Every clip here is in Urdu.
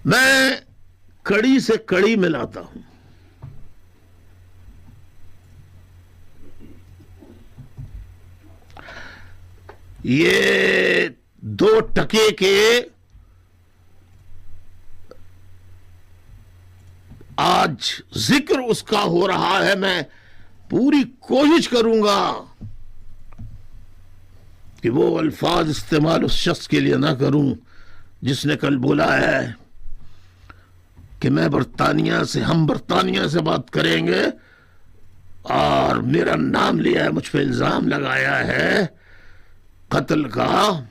میں کڑی سے کڑی ملاتا ہوں. یہ 2 ٹکے کے آج ذکر اس کا ہو رہا ہے. میں پوری کوشش کروں گا کہ وہ الفاظ استعمال اس شخص کے لیے نہ کروں جس نے کل بولا ہے کہ ہم برطانیہ سے بات کریں گے، اور میرا نام لیا ہے، مجھ پہ الزام لگایا ہے قتل کا.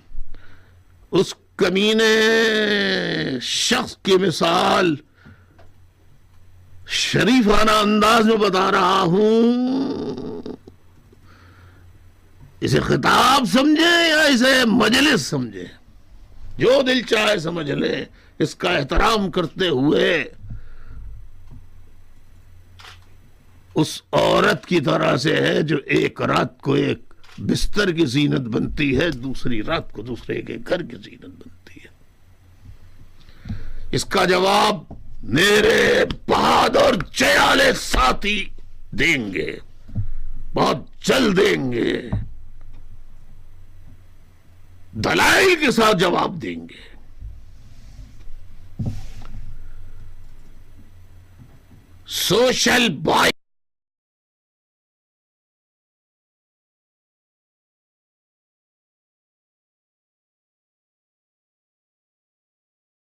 اس کمینے شخص کی مثال شریفانہ انداز میں بتا رہا ہوں. اسے خطاب سمجھے یا اسے مجلس سمجھے، جو دل چاہے سمجھ لے. اس کا احترام کرتے ہوئے اس عورت کی طرح سے ہے جو ایک رات کو ایک بستر کی زینت بنتی ہے، دوسری رات کو دوسرے کے گھر کی زینت بنتی ہے. اس کا جواب میرے بہادر چیالے ساتھی دیں گے، بہت جلد دیں گے، دلائل کے ساتھ جواب دیں گے. Social by